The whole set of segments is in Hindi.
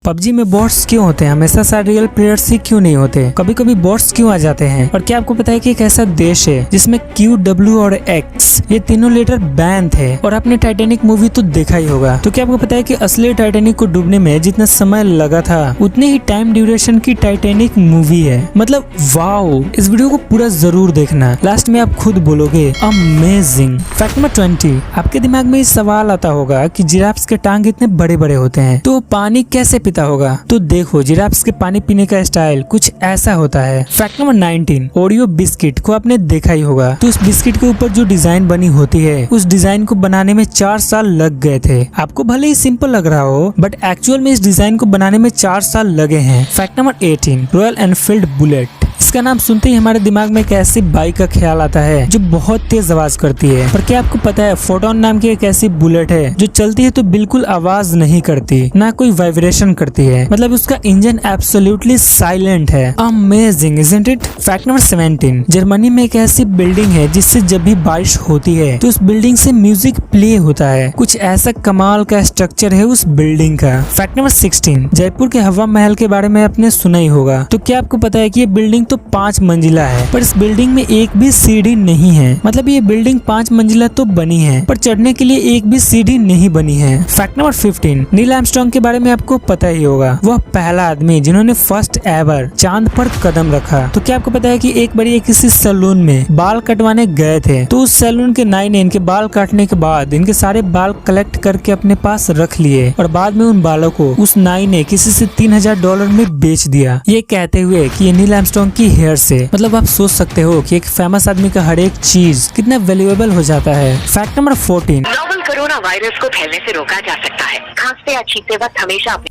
पबजी में बॉट्स क्यों होते हैं? हमेशा सारे रियल प्लेयर्स ही क्यों नहीं होते? कभी कभी बॉट्स क्यों आ जाते हैं? और क्या आपको पता है कि एक ऐसा देश है जिसमें Q, W और X ये तीनों लेटर बैन थे? और आपने टाइटैनिक मूवी तो देखा ही होगा। तो क्या आपको पता है कि असली टाइटैनिक को डूबने में जितना समय लगा था उतने ही टाइम ड्यूरेशन की टाइटैनिक मूवी है। मतलब वाओ, इस वीडियो को पूरा जरूर देखना, लास्ट में आप खुद बोलोगे अमेजिंग। फैक्ट नंबर 20, आपके दिमाग में सवाल आता होगा कि जिराफ्स के टांग इतने बड़े बड़े होते हैं तो पानी कैसे पीता होगा? तो देखो, जिराफ्स के पानी पीने का स्टाइल कुछ ऐसा होता है। फैक्ट नंबर 19, ओरियो बिस्किट को आपने देखा ही होगा। तो उस बिस्किट के ऊपर जो डिजाइन बनी होती है उस डिजाइन को बनाने में 4 साल लग गए थे। आपको भले ही सिंपल लग रहा हो बट एक्चुअल में इस डिजाइन को बनाने में 4 साल लगे हैं। Fact number 18, royal Enfield bullet. इसका नाम सुनते ही हमारे दिमाग में एक ऐसी बाइक का ख्याल आता है जो बहुत तेज आवाज करती है। पर क्या आपको पता है फोटोन नाम की एक ऐसी बुलेट है जो चलती है तो बिल्कुल आवाज नहीं करती, ना कोई वाइब्रेशन करती है। मतलब उसका इंजन एब्सोल्युटली साइलेंट है। Amazing, isn't it? Fact number 17, Germany में एक ऐसी बिल्डिंग है जिससे जब भी बारिश होती है तो उस बिल्डिंग से म्यूजिक प्ले होता है। कुछ ऐसा कमाल का स्ट्रक्चर है उस बिल्डिंग का। फैक्ट नंबर 16, जयपुर के हवा महल के बारे में आपने सुना ही होगा। तो क्या आपको पता है कि ये बिल्डिंग तो 5 मंजिला है पर इस बिल्डिंग में एक भी सीढ़ी नहीं है। मतलब ये बिल्डिंग 5 मंजिला तो बनी है पर चढ़ने के लिए एक भी सीढ़ी नहीं बनी है। फैक्ट नंबर 15, नील आर्मस्ट्रांग के बारे में आपको पता ही होगा। वह पहला आदमी जिन्होंने फर्स्ट एवर चांद पर कदम रखा। तो क्या आपको पता है कि एक बार ये किसी सैलून में बाल कटवाने गए थे तो उस सैलून के नाई ने इनके बाल काटने के बाद इनके सारे बाल कलेक्ट करके अपने पास रख लिए और बाद में उन बालों को उस नाई ने किसी से $3000 में बेच दिया, ये कहते हुए कि ये नील आर्मस्ट्रांग की हेयर से। मतलब आप सोच सकते हो कि एक फेमस आदमी का हर एक चीज कितना वैल्यूएबल हो जाता है। Fact number 14, novel corona virus को फैलने से रोका जा सकता है। खांसते या छींकते वक्त हमेशा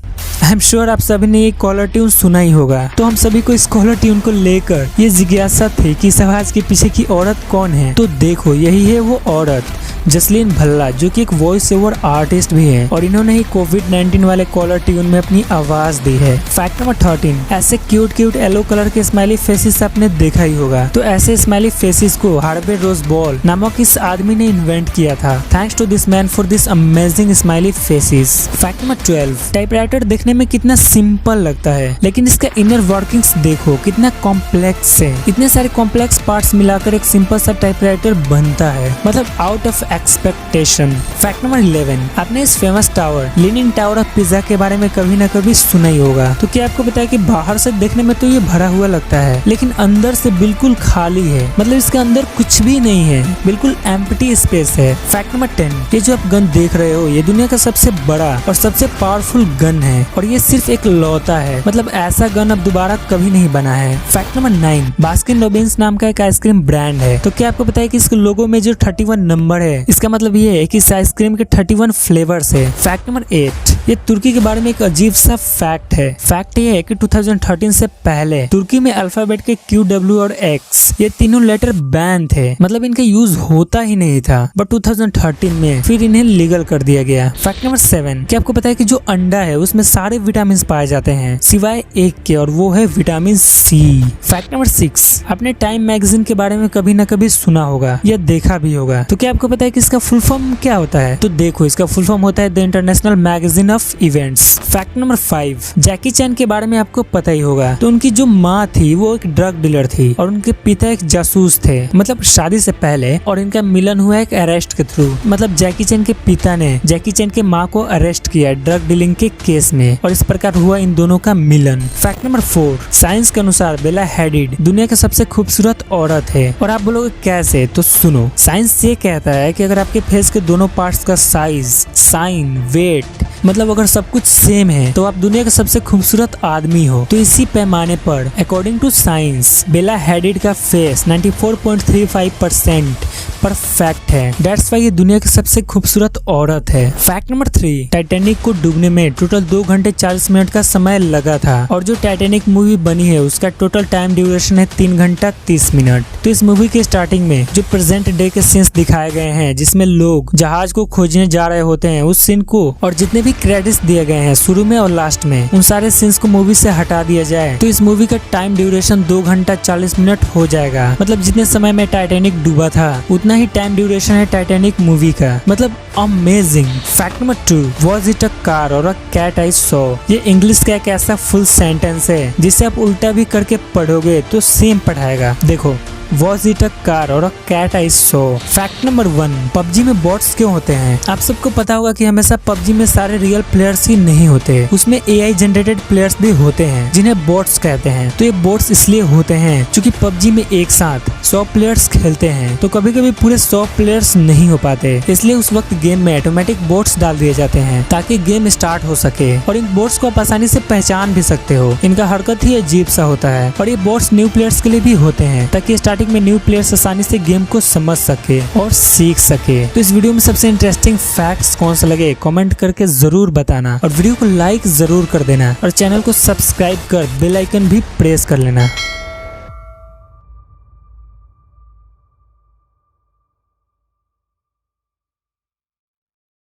आई एम श्योर आप सभी ने ये कॉलर ट्यून सुना ही होगा। तो हम सभी को इस कॉलर ट्यून को लेकर ये जिज्ञासा थी कि इस आवाज के पीछे की औरत कौन है। तो देखो, यही है वो औरत, जसलीन भल्ला, जो कि एक वॉइस ओवर आर्टिस्ट भी है और इन्होंने ही कोविड-19 वाले कॉलर ट्यून में अपनी आवाज दी है। फैक्ट नंबर 13, ऐसे क्यूट येलो कलर के स्माइली फेसेस आपने देखा ही होगा। तो ऐसे स्माइली फेसेस को हार्वे रोज बॉल नामक इस आदमी ने इन्वेंट किया था। Thanks to this man for this amazing smiley faces. Fact number 12, typewriter देखने में कितना सिंपल लगता है लेकिन इसका इनर वर्किंग्स देखो कितना कॉम्प्लेक्स है। इतने सारे कॉम्प्लेक्स पार्ट्स मिलाकर एक सिंपल सा टाइपराइटर बनता है। मतलब out of expectation. Fact number 11, आपने इस famous tower leaning tower of pizza के बारे में कभी ना कभी सुना ही होगा। तो क्या आपको पता है कि बाहर से देखने में तो ये भरा हुआ लगता है लेकिन अंदर से बिल्कुल खाली है। मतलब इसके अंदर कुछ भी नहीं है, बिल्कुल एम्प्टी स्पेस है। फैक्ट नंबर 10, ये जो आप गन देख रहे हो ये दुनिया का सबसे बड़ा और सबसे पावरफुल गन है और ये सिर्फ एक लौता है। मतलब ऐसा गन अब दोबारा कभी नहीं बना है। फैक्ट नंबर 9, बास्किन रॉबिन्स नाम का एक आइसक्रीम ब्रांड है। तो क्या आपको पता है कि इसके लोगो में जो 31 नंबर है इसका मतलब ये है कि इस आइसक्रीम के 31 फ्लेवर्स है। फैक्ट नंबर 8, ये तुर्की के बारे में एक अजीब सा फैक्ट है। फैक्ट ये है कि 2013 से पहले तुर्की में अल्फाबेट के Q, W और X ये तीनों लेटर बैन थे। मतलब इनका यूज होता ही नहीं था बट 2013 में फिर इन्हें लीगल कर दिया गया। फैक्ट नंबर 7, क्या आपको पता है कि जो अंडा है उसमें सारे विटामिन पाए जाते हैं सिवाय एक के और वो है विटामिन C। फैक्ट नंबर 6, आपने टाइम मैगजीन के बारे में कभी ना कभी सुना होगा या देखा भी होगा। तो क्या आपको पता है कि इसका फुल फॉर्म क्या होता है? तो देखो, इसका फुल फॉर्म होता है the international magazine of events. Fact number 5, जैकी चैन के बारे में आपको पता ही होगा। तो उनकी जो माँ थी वो एक ड्रग डीलर थी और उनके पिता एक जासूस थे, मतलब शादी से पहले, और इनका मिलन हुआ एक अरेस्ट के थ्रू। मतलब जैकी चैन के पिता ने जैकी चैन के माँ को अरेस्ट किया ड्रग डीलिंग के केस में और इस प्रकार हुआ इन दोनों का मिलन। फैक्ट नंबर 4, साइंस के अनुसार बेला हैडिड दुनिया की सबसे खूबसूरत औरत है। और आप बोलोगे कैसे? तो सुनो, साइंस ये कहता है कि अगर आपके फेस के दोनों पार्ट्स का साइज, साइन, वेट, मतलब अगर सब कुछ सेम है तो आप दुनिया के सबसे खूबसूरत आदमी हो। तो इसी पैमाने पर अकॉर्डिंग टू साइंस बेला हैडिड का फेस 94.35% परफेक्ट है। दैट्स व्हाई ये दुनिया की सबसे खूबसूरत औरत है। फैक्ट नंबर 3, टाइटैनिक को डूबने में टोटल 2 घंटे 40 मिनट का समय लगा था और जो टाइटैनिक मूवी बनी है उसका टोटल टाइम ड्यूरेशन है 3 घंटा 30 मिनट। तो इस मूवी के स्टार्टिंग में जो प्रेजेंट डे के सीन्स दिखाए गए हैं जिसमें लोग जहाज को खोजने जा रहे होते हैं उस सीन को और जितने भी क्रेडिट्स दिए गए हैं शुरू में और लास्ट में उन सारे सीन्स को मूवी से हटा दिया जाए तो इस मूवी का टाइम ड्यूरेशन 2 घंटा 40 मिनट हो जाएगा। मतलब जितने समय में टाइटैनिक डूबा था उतना उतना ही टाइम ड्यूरेशन है टाइटैनिक मूवी का, मतलब amazing. Fact number 2, was it a car और अ कैट आई सॉ। ये इंग्लिश का एक ऐसा फुल सेंटेंस है जिसे आप उल्टा भी करके पढ़ोगे तो सेम पढ़ाएगा। देखो, वॉज इट अ कार और a cat I saw. Fact number 1, PUBG में बॉट्स क्यों होते हैं? आप सबको पता होगा कि हमेशा पबजी में सारे रियल प्लेयर्स ही नहीं होते, उसमें एआई जनरेटेड प्लेयर्स भी होते हैं जिन्हें बॉट्स कहते हैं। तो ये बॉट्स इसलिए होते हैं क्योंकि पबजी में एक साथ 100 प्लेयर्स खेलते हैं, तो कभी कभी पूरे 100 प्लेयर्स नहीं हो पाते, इसलिए उस वक्त गेम में ऑटोमेटिक बॉट्स डाल दिए जाते हैं ताकि गेम स्टार्ट हो सके। और इन बॉट्स को आप आसानी से पहचान भी सकते हो, इनका हरकत ही अजीब सा होता है। और ये बॉट्स न्यू प्लेयर्स के लिए भी होते हैं ताकि स्टार्टिंग में न्यू प्लेयर्स आसानी से गेम को समझ सके और सीख सके। तो इस वीडियो में सबसे इंटरेस्टिंग फैक्ट्स कौन सा लगे कमेंट करके जरूर बताना, और वीडियो को लाइक जरूर कर देना, और चैनल को सब्सक्राइब कर बेल आइकन भी प्रेस कर लेना।